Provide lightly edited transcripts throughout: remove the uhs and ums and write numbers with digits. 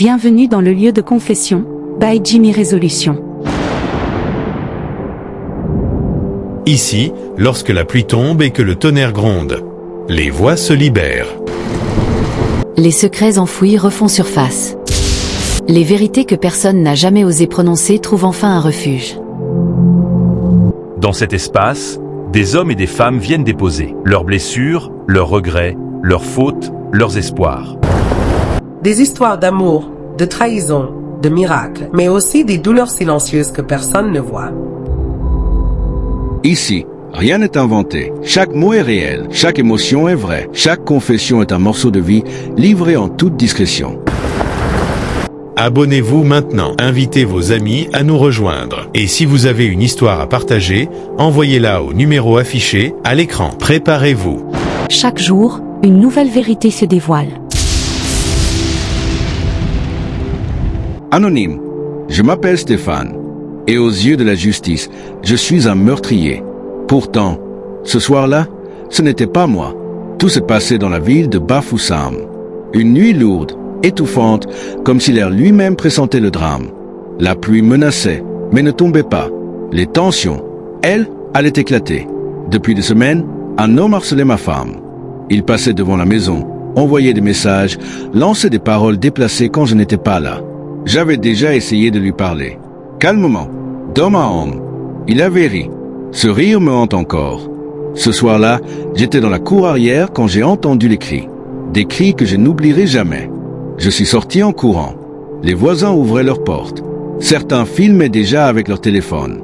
Bienvenue dans le lieu de confession, by Jimmy Résolution. Ici, lorsque la pluie tombe et que le tonnerre gronde, les voix se libèrent. Les secrets enfouis refont surface. Les vérités que personne n'a jamais osé prononcer trouvent enfin un refuge. Dans cet espace, des hommes et des femmes viennent déposer leurs blessures, leurs regrets, leurs fautes, leurs espoirs. Des histoires d'amour, de trahison, de miracles, mais aussi des douleurs silencieuses que personne ne voit. Ici, rien n'est inventé. Chaque mot est réel, chaque émotion est vraie, chaque confession est un morceau de vie livré en toute discrétion. Abonnez-vous maintenant, invitez vos amis à nous rejoindre. Et si vous avez une histoire à partager, envoyez-la au numéro affiché à l'écran. Préparez-vous. Chaque jour, une nouvelle vérité se dévoile. Anonyme, je m'appelle Stéphane, et aux yeux de la justice, je suis un meurtrier. Pourtant, ce soir-là, ce n'était pas moi. Tout s'est passé dans la ville de Bafoussam. Une nuit lourde, étouffante, comme si l'air lui-même pressentait le drame. La pluie menaçait, mais ne tombait pas. Les tensions, elles, allaient éclater. Depuis des semaines, un homme harcelait ma femme. Il passait devant la maison, envoyait des messages, lançait des paroles déplacées quand je n'étais pas là. J'avais déjà essayé de lui parler. Calmement, d'homme à homme. Il avait ri. Ce rire me hante encore. Ce soir-là, j'étais dans la cour arrière quand j'ai entendu les cris. Des cris que je n'oublierai jamais. Je suis sorti en courant. Les voisins ouvraient leurs portes. Certains filmaient déjà avec leur téléphone.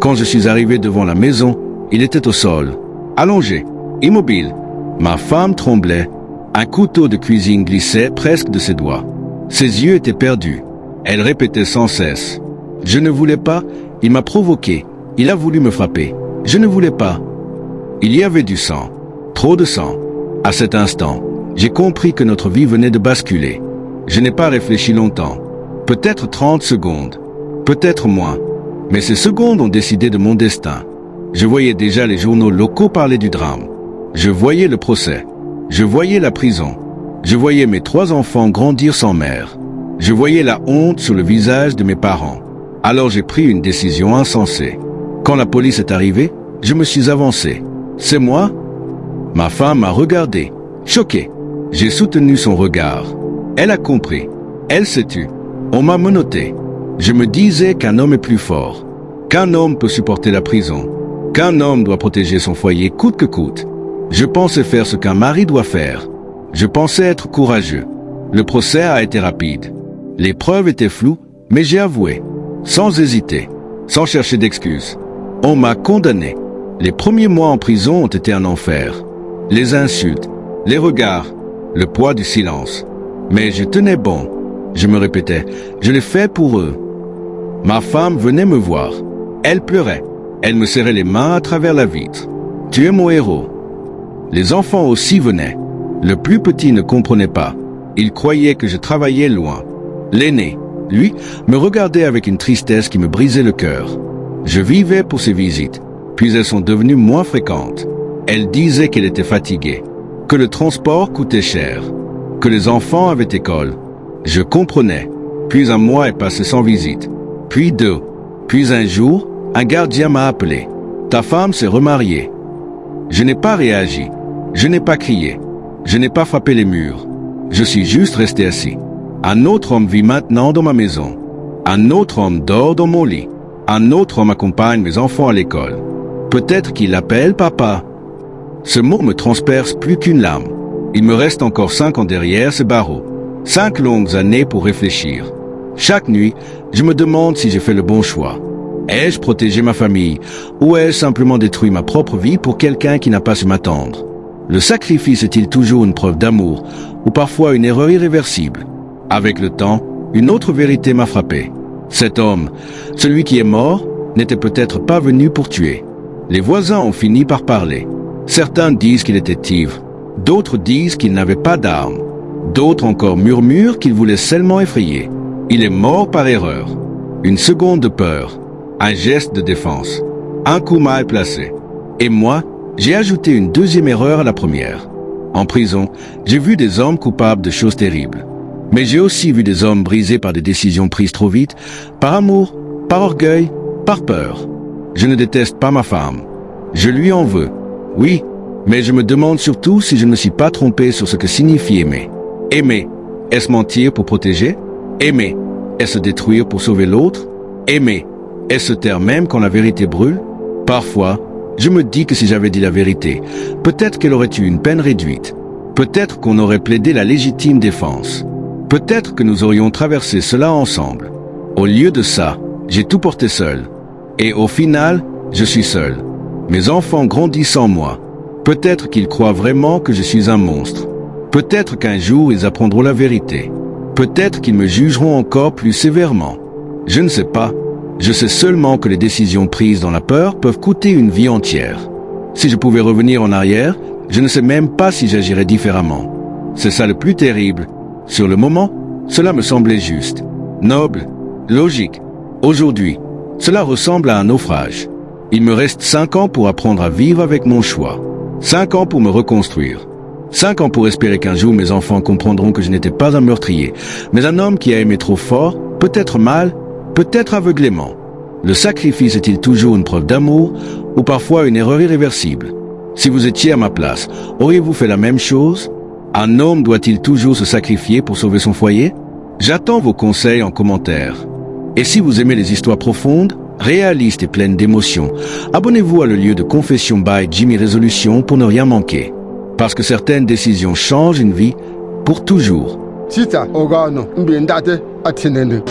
Quand je suis arrivé devant la maison, il était au sol, allongé, immobile. Ma femme tremblait. Un couteau de cuisine glissait presque de ses doigts. Ses yeux étaient perdus. Elle répétait sans cesse. Je ne voulais pas, il m'a provoqué. Il a voulu me frapper. Je ne voulais pas. Il y avait du sang. Trop de sang. À cet instant, j'ai compris que notre vie venait de basculer. Je n'ai pas réfléchi longtemps. Peut-être 30 secondes. Peut-être moins. Mais ces secondes ont décidé de mon destin. Je voyais déjà les journaux locaux parler du drame. Je voyais le procès. Je voyais la prison. Je voyais mes 3 enfants grandir sans mère. Je voyais la honte sur le visage de mes parents. Alors j'ai pris une décision insensée. Quand la police est arrivée, je me suis avancé. C'est moi? Ma femme m'a regardé, choqué. J'ai soutenu son regard. Elle a compris. Elle s'est tue. On m'a menotté. Je me disais qu'un homme est plus fort. Qu'un homme peut supporter la prison. Qu'un homme doit protéger son foyer coûte que coûte. Je pensais faire ce qu'un mari doit faire. Je pensais être courageux. Le procès a été rapide. Les preuves étaient floues, mais j'ai avoué, sans hésiter, sans chercher d'excuses. On m'a condamné. Les premiers mois en prison ont été un enfer. Les insultes, les regards, le poids du silence. Mais je tenais bon. Je me répétais, je l'ai fait pour eux. Ma femme venait me voir. Elle pleurait. Elle me serrait les mains à travers la vitre. Tu es mon héros. Les enfants aussi venaient. Le plus petit ne comprenait pas. Il croyait que je travaillais loin. L'aîné, lui, me regardait avec une tristesse qui me brisait le cœur. Je vivais pour ces visites, puis elles sont devenues moins fréquentes. Elle disait qu'elle était fatiguée, que le transport coûtait cher, que les enfants avaient école. Je comprenais. Puis un mois est passé sans visite, puis 2. Puis un jour, un gardien m'a appelé. Ta femme s'est remariée. Je n'ai pas réagi. Je n'ai pas crié. Je n'ai pas frappé les murs. Je suis juste resté assis. Un autre homme vit maintenant dans ma maison. Un autre homme dort dans mon lit. Un autre homme accompagne mes enfants à l'école. Peut-être qu'il l'appelle papa. Ce mot me transperce plus qu'une lame. Il me reste encore 5 ans derrière ces barreaux. 5 longues années pour réfléchir. Chaque nuit, je me demande si j'ai fait le bon choix. Ai-je protégé ma famille ou ai-je simplement détruit ma propre vie pour quelqu'un qui n'a pas su m'attendre? Le sacrifice est-il toujours une preuve d'amour ou parfois une erreur irréversible? Avec le temps, une autre vérité m'a frappé. Cet homme, celui qui est mort, n'était peut-être pas venu pour tuer. Les voisins ont fini par parler. Certains disent qu'il était ivre. D'autres disent qu'il n'avait pas d'armes. D'autres encore murmurent qu'il voulait seulement effrayer. Il est mort par erreur. Une seconde de peur. Un geste de défense. Un coup mal placé. Et moi, j'ai ajouté une deuxième erreur à la première. En prison, j'ai vu des hommes coupables de choses terribles. Mais j'ai aussi vu des hommes brisés par des décisions prises trop vite, par amour, par orgueil, par peur. Je ne déteste pas ma femme. Je lui en veux. Oui, mais je me demande surtout si je ne me suis pas trompé sur ce que signifie aimer. Aimer, est-ce mentir pour protéger? Aimer, est-ce se détruire pour sauver l'autre? Aimer, est-ce se taire même quand la vérité brûle? Parfois, je me dis que si j'avais dit la vérité, peut-être qu'elle aurait eu une peine réduite. Peut-être qu'on aurait plaidé la légitime défense. Peut-être que nous aurions traversé cela ensemble. Au lieu de ça, j'ai tout porté seul. Et au final, je suis seul. Mes enfants grandissent sans moi. Peut-être qu'ils croient vraiment que je suis un monstre. Peut-être qu'un jour ils apprendront la vérité. Peut-être qu'ils me jugeront encore plus sévèrement. Je ne sais pas. Je sais seulement que les décisions prises dans la peur peuvent coûter une vie entière. Si je pouvais revenir en arrière, je ne sais même pas si j'agirais différemment. C'est ça le plus terrible. Sur le moment, cela me semblait juste, noble, logique. Aujourd'hui, cela ressemble à un naufrage. Il me reste 5 ans pour apprendre à vivre avec mon choix. 5 ans pour me reconstruire. 5 ans pour espérer qu'un jour mes enfants comprendront que je n'étais pas un meurtrier, mais un homme qui a aimé trop fort, peut-être mal, peut-être aveuglément. Le sacrifice est-il toujours une preuve d'amour ou parfois une erreur irréversible? Si vous étiez à ma place, auriez-vous fait la même chose? Un homme doit-il toujours se sacrifier pour sauver son foyer? J'attends vos conseils en commentaire. Et si vous aimez les histoires profondes, réalistes et pleines d'émotions, abonnez-vous à le lieu de Confession by Jimmy Résolution pour ne rien manquer. Parce que certaines décisions changent une vie pour toujours. Tita, ogano, mbindate, atinene.